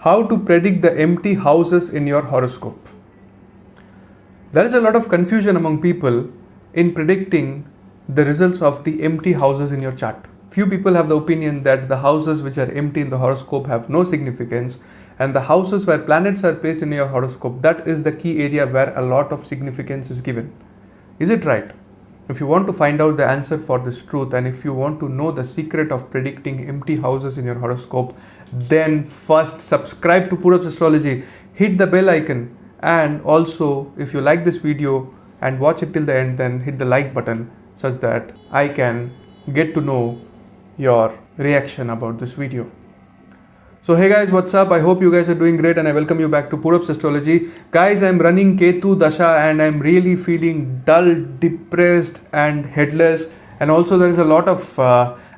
How to predict the empty houses in your horoscope. There is a lot of confusion among people in predicting the results of the empty houses in your chart. Few people have the opinion that the houses which are empty in the horoscope have no significance, and the houses where planets are placed in your horoscope, that is the key area where a lot of significance is given. Is it right? If you want to find out the answer for this truth, and if you want to know the secret of predicting empty houses in your horoscope, then first subscribe to Purab's Astrology, hit the bell icon, and also if you like this video and watch it till the end, then hit the like button such that I can get to know your reaction about this video. So hey guys, what's up? I hope you guys are doing great and I welcome you back to Purab's Astrology. Guys, I'm running Ketu Dasha and I'm really feeling dull, depressed and headless, and also there is a lot of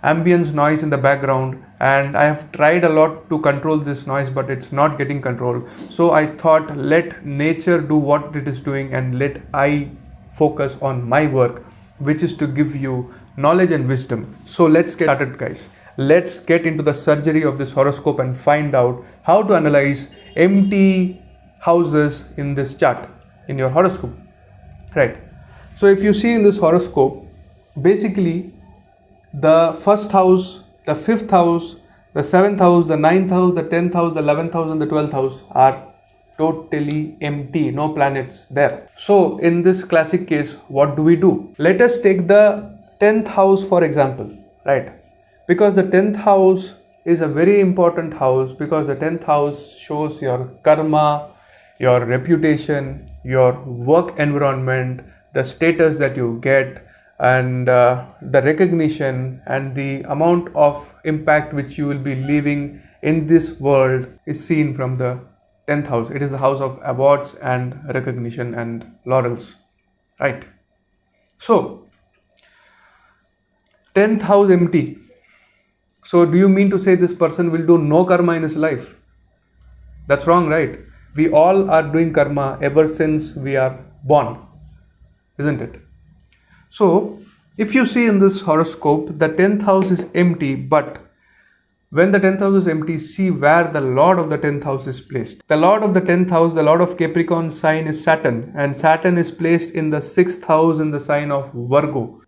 ambience noise in the background, and I have tried a lot to control this noise but it's not getting controlled. So I thought, let nature do what it is doing and let I focus on my work, which is to give you knowledge and wisdom. So let's get started, guys. Let's get into the surgery of this horoscope and find out how to analyze empty houses in this chart, in your horoscope. Right. So if you see in this horoscope, basically the first house, the fifth house, the seventh house, the ninth house, the 10th house, the 11th house and the 12th house are totally empty, no planets there. So in this classic case, what do? Let us take the 10th house for example, right? Because the 10th house is a very important house, because the 10th house shows your karma, your reputation, your work environment, the status that you get, and the recognition and the amount of impact which you will be leaving in this world is seen from the 10th house. It is the house of awards and recognition and laurels, right? So 10th house empty. So do you mean to say this person will do no karma in his life? That's wrong, right? We all are doing karma ever since we are born, isn't it? So if you see in this horoscope, the 10th house is empty, but when the 10th house is empty, see where the Lord of the 10th house is placed. The Lord of the 10th house, the Lord of Capricorn sign is Saturn, and Saturn is placed in the 6th house in the sign of Virgo.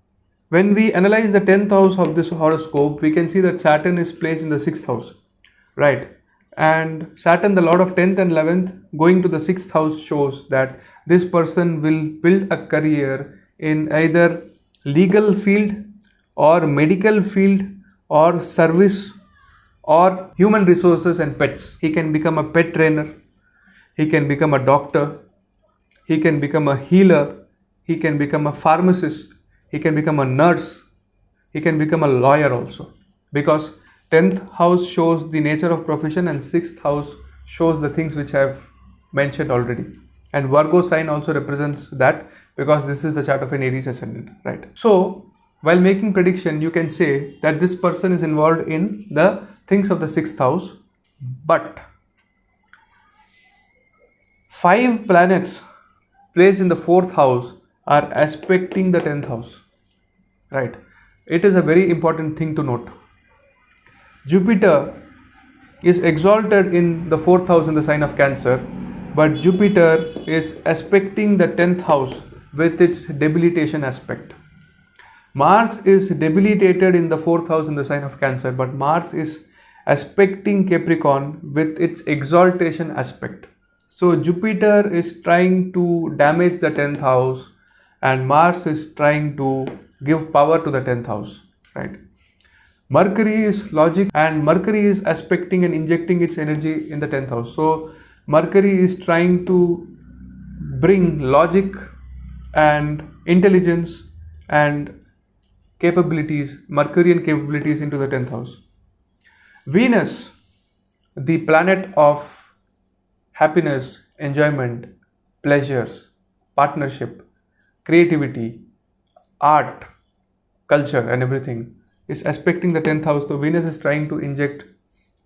When we analyze the 10th house of this horoscope, we can see that Saturn is placed in the 6th house, right? And Saturn, the Lord of 10th and 11th, going to the 6th house shows that this person will build a career in either legal field or medical field or service or human resources and pets. He can become a pet trainer, he can become a doctor, he can become a healer, he can become a pharmacist, he can become a nurse, he can become a lawyer also, because 10th house shows the nature of profession and 6th house shows the things which I have mentioned already. And Virgo sign also represents that, because this is the chart of an Aries ascendant, right? So while making prediction, you can say that this person is involved in the things of the 6th house, but 5 planets placed in the 4th house are aspecting the 10th house. Right. It is a very important thing to note. Jupiter is exalted in the 4th house in the sign of Cancer, but Jupiter is aspecting the 10th house with its debilitation aspect. Mars is debilitated in the 4th house in the sign of Cancer, but Mars is aspecting Capricorn with its exaltation aspect. So Jupiter is trying to damage the 10th house and Mars is trying to give power to the 10th house, right? Mercury is logic and Mercury is aspecting and injecting its energy in the 10th house. So Mercury is trying to bring logic and intelligence and capabilities, Mercurian capabilities into the 10th house. Venus, the planet of happiness, enjoyment, pleasures, partnership, creativity, art, culture and everything, is aspecting the 10th house. So Venus is trying to inject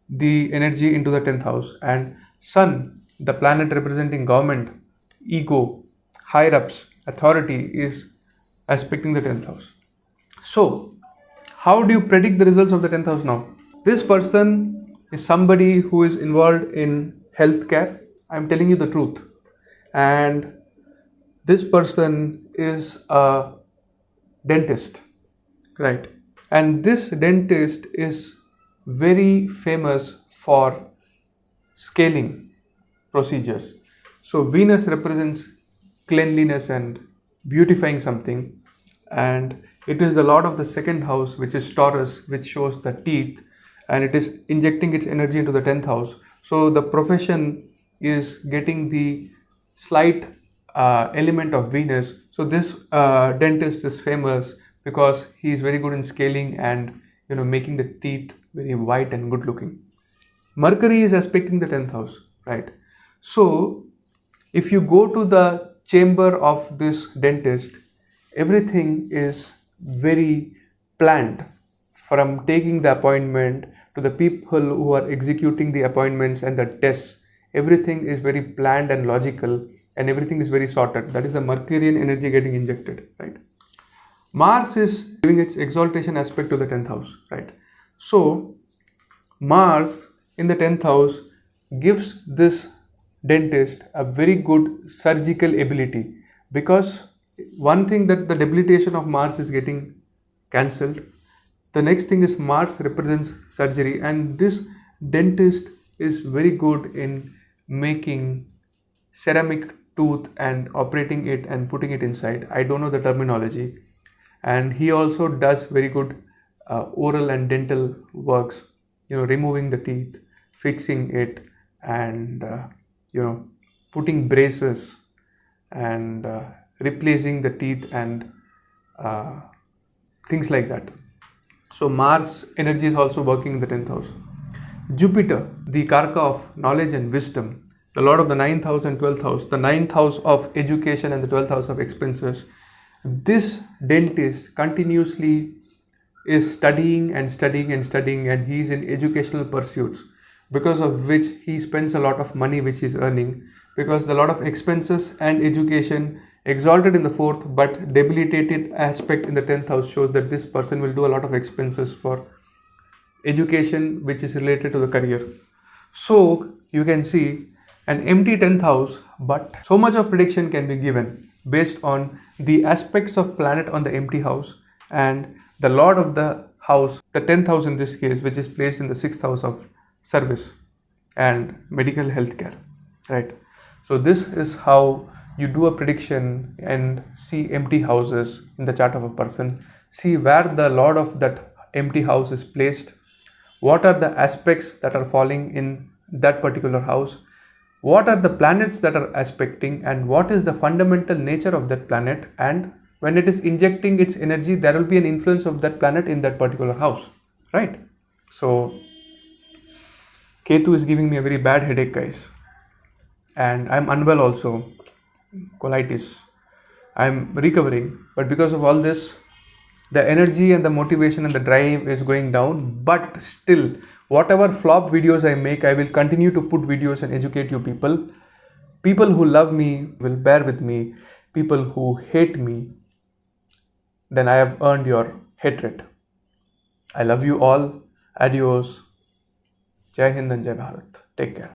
the energy into the 10th house, and Sun, the planet representing government, ego, higher ups, authority, is aspecting the 10th house. So how do you predict the results of the 10th house now? This person is somebody who is involved in healthcare. I'm telling you the truth. And this person is a dentist, right? And this dentist is very famous for scaling procedures. So Venus represents cleanliness and beautifying something, and it is the lord of the second house, which is Taurus, which shows the teeth, and it is injecting its energy into the 10th house. So the profession is getting the slight element of Venus. So this dentist is famous because he is very good in scaling and making the teeth very white and good looking. Mercury is aspecting the 10th house, right? So, if you go to the chamber of this dentist, everything is very planned, from taking the appointment to the people who are executing the appointments and the tests. Everything is very planned and logical, and everything is very sorted. That is the Mercurian energy getting injected, right? Mars is giving its exaltation aspect to the 10th house, right? So, Mars in the 10th house gives this dentist a very good surgical ability, because one thing that the debilitation of Mars is getting cancelled. The next thing is Mars represents surgery, and this dentist is very good in making ceramic tooth and operating it and putting it inside. I don't know the terminology. And he also does very good oral and dental works, removing the teeth, fixing it, and putting braces and replacing the teeth and uh, things like that. So Mars energy is also working in the 10th house. Jupiter, the Karka of knowledge and wisdom, the lord of the 9th house and 12th house, the 9th house of education and the 12th house of expenses. This dentist continuously is studying and studying and studying, and he is in educational pursuits, because of which he spends a lot of money which he is earning, because the lot of expenses and education exalted in the 4th but debilitated aspect in the 10th house shows that this person will do a lot of expenses for education which is related to the career. So you can see an empty 10th house, but so much of prediction can be given based on the aspects of planet on the empty house and the lord of the house, the 10th house in this case, which is placed in the 6th house of service and medical health care, right? So this is how you do a prediction and see empty houses in the chart of a person, see where the lord of that empty house is placed, what are the aspects that are falling in that particular house, what are the planets that are aspecting, and what is the fundamental nature of that planet, and when it is injecting its energy, there will be an influence of that planet in that particular house, right? So Ketu is giving me a very bad headache, guys, and I'm unwell also, colitis. I'm recovering, but because of all this, the energy and the motivation and the drive is going down. But still, whatever flop videos I make, I will continue to put videos and educate you people. People who love me will bear with me. People who hate me, then I have earned your hatred. I love you all. Adios. Jai Hind and Jai Bharat. Take care.